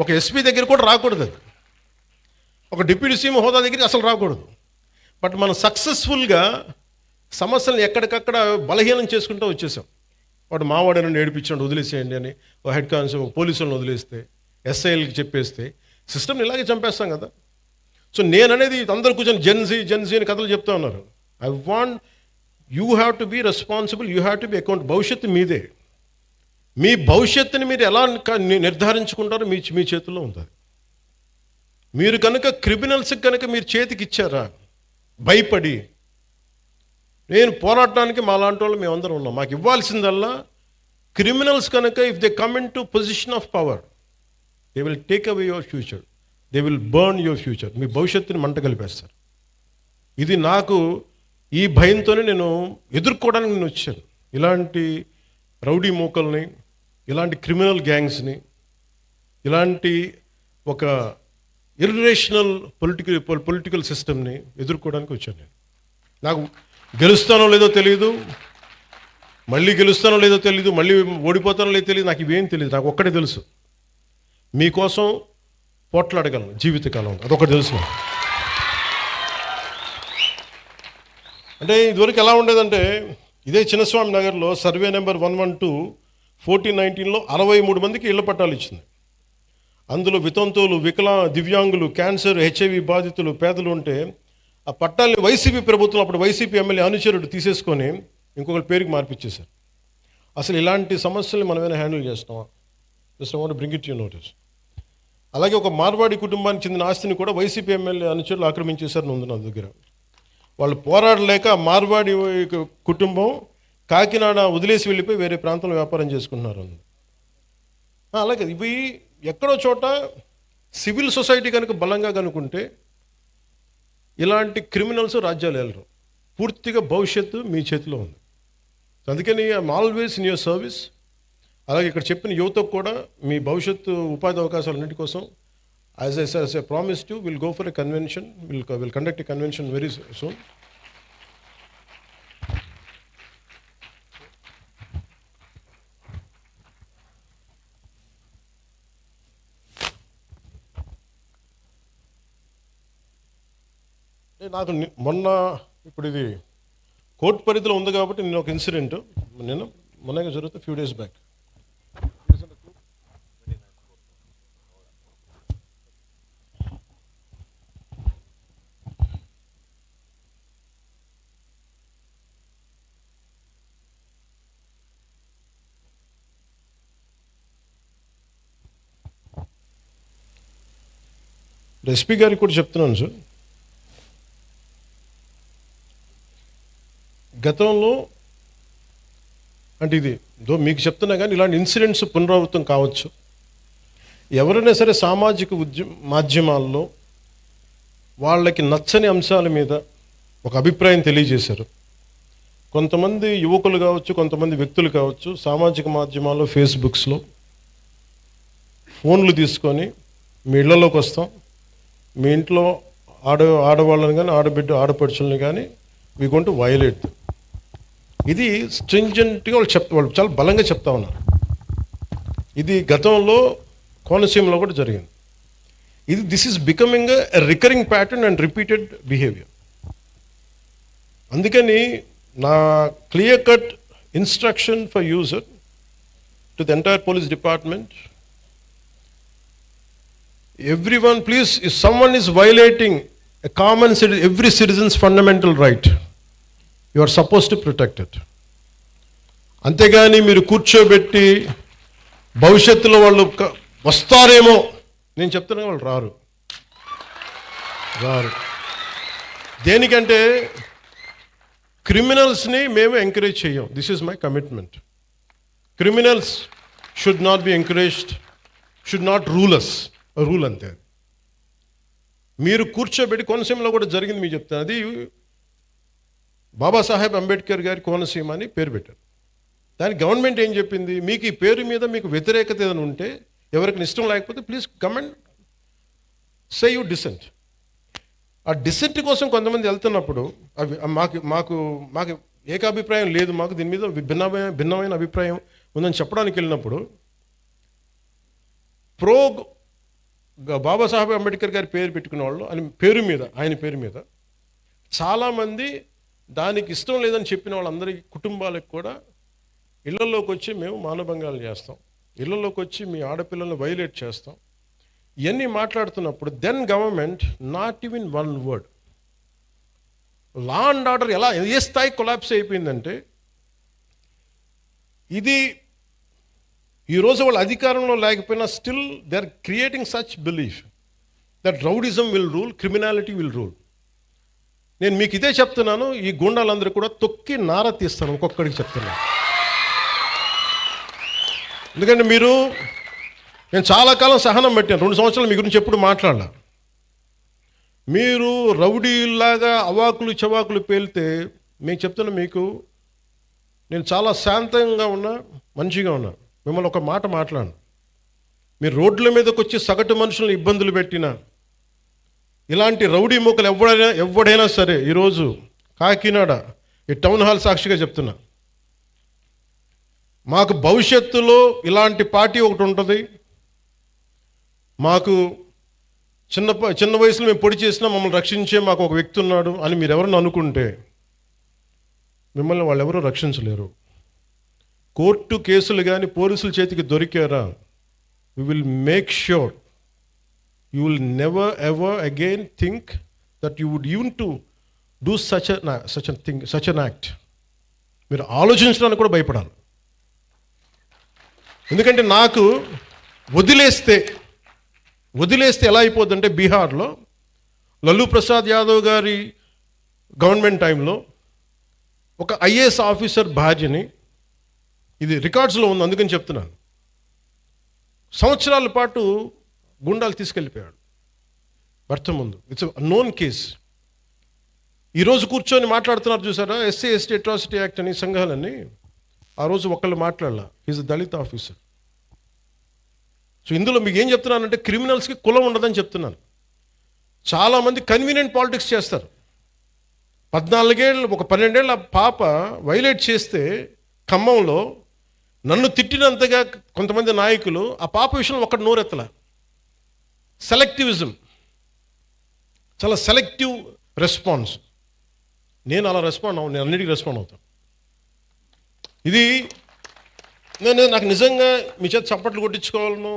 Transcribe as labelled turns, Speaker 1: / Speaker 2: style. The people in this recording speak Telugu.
Speaker 1: ఒక ఎస్పీ దగ్గర కూడా రాకూడదు, అది ఒక డిప్యూటీ సీఎం హోదా దగ్గరికి అసలు రాకూడదు. బట్ మనం సక్సెస్ఫుల్గా సమస్యలను ఎక్కడికక్కడ బలహీనం చేసుకుంటూ వచ్చేసాం. వాడు మావాడని నేర్పించాడు వదిలేసేయండి అని ఒక హెడ్ కానిస్టేబుల్ పోలీసులను వదిలేస్తే, ఎస్ఐలకి చెప్పేస్తే సిస్టమ్ని ఇలాగే చంపేస్తాం కదా. సో నేననేది అందరూ కూర్చొని జెన్జీ అని కథలు చెప్తా ఉన్నారు. I want you have to be responsible, you have to be account. భవిష్యత్తు మీదే. మీ భవిష్యత్తుని మీరు ఎలా నిర్ధారించుకుంటారో మీ చేతుల్లో ఉంటుంది. మీరు కనుక క్రిమినల్స్కి కనుక మీరు చేతికి ఇచ్చారా భయపడి, నేను పోరాడటానికి మా లాంటి వాళ్ళు మేమందరం ఉన్నాం. మాకు ఇవ్వాల్సిందల్లా క్రిమినల్స్ కనుక if they come in to position of power they will take away your future, they will burn your future. మీ భవిష్యత్తుని మంట కలిపేస్తారు. ఇది నాకు ఈ భయంతోనే నేను ఎదుర్కోవడానికి నేను వచ్చాను. ఇలాంటి రౌడీ మూకల్ని, ఇలాంటి క్రిమినల్ గ్యాంగ్స్ని, ఇలాంటి ఒక ఇర్రేషనల్ పొలిటికల్ సిస్టమ్ని ఎదుర్కోవడానికి వచ్చాను నేను. నాకు గెలుస్తానో లేదో తెలియదు, మళ్ళీ గెలుస్తానో లేదో తెలియదు, మళ్ళీ ఓడిపోతానో లేదో తెలియదు, నాకు ఇవేం తెలియదు. నాకు ఒక్కటే తెలుసు, మీకోసం పోట్లాడగలను జీవితకాలం, అదొకటి తెలుసు. అంటే ఇదివరకు ఎలా ఉండేదంటే, ఇదే చిన్నస్వామి నగర్లో సర్వే నెంబర్ 112/1419లో 63 మందికి ఇళ్ల పట్టాలు ఇచ్చింది. అందులో వితంతువులు, దివ్యాంగులు, క్యాన్సర్, హెచ్ఐవి బాధితులు, పేదలు ఉంటే ఆ పట్టాలని వైసీపీ ప్రభుత్వం, అప్పుడు వైసీపీ ఎమ్మెల్యే అనుచరుడు తీసేసుకొని ఇంకొకరి పేరుకి మార్పిచ్చేశారు. అసలు ఇలాంటి సమస్యలు మనమేమైనా హ్యాండిల్ చేస్తామా? Just I want to bring it to your notice. అలాగే ఒక మార్వాడి కుటుంబానికి చెందిన ఆస్తిని కూడా వైసీపీ ఎమ్మెల్యే అనుచరులు ఆక్రమించేశారు ఉంది నా దగ్గర. వాళ్ళు పోరాడలేక మార్వాడి కుటుంబం కాకినాడ వదిలేసి వెళ్ళిపోయి వేరే ప్రాంతంలో వ్యాపారం చేసుకుంటున్నారు. అలాగే ఇవి ఎక్కడో చోట సివిల్ సొసైటీ కనుక బలంగా కనుకుంటే ఇలాంటి క్రిమినల్స్ రాజ్యాలు వెళ్ళరు. పూర్తిగా భవిష్యత్తు మీ చేతిలో ఉంది. అందుకని I'm always in your service. అలాగే ఇక్కడ చెప్పిన యువతకు కూడా మీ భవిష్యత్తు ఉపాధి అవకాశాలన్నింటి కోసం as I promised you will go for a convention, will conduct a convention very soon. నాకు మొన్న ఇప్పుడు ఇది కోర్టు పరిధిలో ఉంది కాబట్టి నేను ఒక ఇన్సిడెంట్ మొన్నగా జరుగుతుంది ఫ్యూ డేస్ బ్యాక్. ఎస్పీ గారికి కూడా చెప్తున్నాను సార్, గతంలో అంటే ఇది మీకు చెప్తున్నా కానీ ఇలాంటి ఇన్సిడెంట్స్ పునరావృతం కావచ్చు. ఎవరైనా సరే సామాజిక మాధ్యమాల్లో వాళ్ళకి నచ్చని అంశాల మీద ఒక అభిప్రాయం తెలియజేశారు. కొంతమంది యువకులు కావచ్చు, కొంతమంది వ్యక్తులు కావచ్చు, సామాజిక మాధ్యమాల్లో ఫేస్బుక్స్లో ఫోన్లు తీసుకొని మీ ఇళ్లలోకి వస్తాం, మీ ఇంట్లో ఆడవాళ్ళని కానీ ఆడపడుచుల్ని కానీ వీ గోయింగ్ టు వయలేట్. ఇది స్ట్రింజెంట్గా వాళ్ళు చాలా బలంగా చెప్తా ఉన్నారు. ఇది గతంలో కోనసీమలో కూడా జరిగింది. This is becoming a recurring pattern and repeated behaviour. అందుకని నా clear cut instruction for user to the entire police department, everyone please, if someone is violating a common every citizen's fundamental right, you are supposed to protect it. అంతేగాని మీరు కూర్చోబెట్టి భవిష్యత్తులో వాళ్ళు వస్తారేమో, నేను చెప్తున్నా వాళ్ళు రారు. దేనికంటే క్రిమినల్స్ని మేము ఎంకరేజ్ చేయం. This is my commitment. Criminals should not be encouraged, should not rule us. Rule అంతే. మీరు కూర్చోబెట్టి, కోనసీమలో కూడా జరిగింది మీకు చెప్తాను. అది బాబాసాహెబ్ అంబేద్కర్ గారి కోనసీమ అని పేరు పెట్టారు. దానికి గవర్నమెంట్ ఏం చెప్పింది, మీకు ఈ పేరు మీద మీకు వ్యతిరేకత ఏదైనా ఉంటే, ఎవరికి ఇష్టం లేకపోతే please come and say you dissent. ఆ డిసెంట్ కోసం కొంతమంది వెళ్తున్నప్పుడు అవి మాకు ఏకాభిప్రాయం లేదు, మాకు దీని మీద భిన్నమైన అభిప్రాయం ఉందని చెప్పడానికి వెళ్ళినప్పుడు ప్రో బాబాసాహెబ్ అంబేద్కర్ గారి పేరు పెట్టుకున్న వాళ్ళు ఆయన పేరు మీద చాలామంది దానికి ఇష్టం లేదని చెప్పిన వాళ్ళందరి కుటుంబాలకు కూడా ఇళ్లలోకి వచ్చి మేము మానభంగాలు చేస్తాం, ఇళ్లలోకి వచ్చి మీ ఆడపిల్లల్ని వైలేట్ చేస్తాం, ఇవన్నీ మాట్లాడుతున్నప్పుడు then government not even one word. Law and order ఏ స్థాయి కొలాప్స్ అయిపోయిందంటే, ఇది ఈరోజు వాళ్ళు అధికారంలో లేకపోయినా still they are creating such belief that rowdyism will rule, criminality will rule. నేను మీకు ఇదే చెప్తున్నాను, ఈ గూండాలందరూ కూడా తొక్కి నార తీస్తాను, ఒక్కొక్కడికి చెప్తున్నాను. ఎందుకంటే నేను చాలా కాలం సహనం పెట్టాను, 2 సంవత్సరాలు మీ గురించి ఎప్పుడు మాట్లాడాల. మీరు రౌడీలాగా అవాకులు చవాకులు పేలితే మీకు చెప్తున్నా, నేను చాలా శాంతంగా ఉన్నా, మంచిగా ఉన్నా. మిమ్మల్ని ఒక మాట మాట్లాడను. మీరు రోడ్ల మీదకి వచ్చి సగటు మనుషులను ఇబ్బందులు పెట్టినా, ఇలాంటి రౌడీ మూకలు ఎవడైనా సరే, ఈరోజు కాకినాడ ఈ టౌన్ హాల్ సాక్షిగా చెప్తున్నా, మాకు భవిష్యత్తులో ఇలాంటి పార్టీ ఒకటి ఉంటుంది. మాకు చిన్న వయసులో మేము పొడి చేసినా మమ్మల్ని రక్షించే మాకు ఒక వ్యక్తి ఉన్నాడు అని మీరు ఎవరన్నా అనుకుంటే, మిమ్మల్ని వాళ్ళు ఎవరూ రక్షించలేరు. కోర్టు కేసులు కానీ పోలీసుల చేతికి దొరికారా, we will make sure you will never ever again think that you would even to do such an act. మీరు ఆలోచించడానికి కూడా భయపడాలి. ఎందుకంటే నాకు వదిలేస్తే ఎలా అయిపోద్దంటే, బీహార్లో లల్లూ ప్రసాద్ యాదవ్ గారి గవర్నమెంట్ టైంలో ఒక ఐఏఎస్ ఆఫీసర్ భార్యని, ఇది రికార్డ్స్లో ఉంది అందుకని చెప్తున్నాను, సంవత్సరాల పాటు గుండాలు తీసుకెళ్ళిపోయాడు భర్త ముందు. It's known case. ఈరోజు కూర్చొని మాట్లాడుతున్నారు చూసారా, ఎస్సీ ఎస్టీ అట్రాసిటీ యాక్ట్ అని సంఘాలని, ఆ రోజు ఒకళ్ళు మాట్లాడాల, ఈజ్ దళిత్ ఆఫీసర్. సో ఇందులో మీకు ఏం చెప్తున్నానంటే, క్రిమినల్స్కి కులం ఉండదని చెప్తున్నాను. చాలామంది కన్వీనియంట్ పాలిటిక్స్ చేస్తారు. 12 ఏళ్ళ పాప వైలేట్ చేస్తే ఖమ్మంలో నన్ను తిట్టినంతగా కొంతమంది నాయకులు ఆ పాప విషయంలో ఒక్కటి నోరెత్తల. సెలెక్టివిజం, చాలా సెలెక్టివ్ రెస్పాన్స్. నేను అలా నేను అన్నిటికీ రెస్పాండ్ అవుతాను. ఇది నాకు నిజంగా మీ చేత చప్పట్లు కొట్టించుకోవాలను,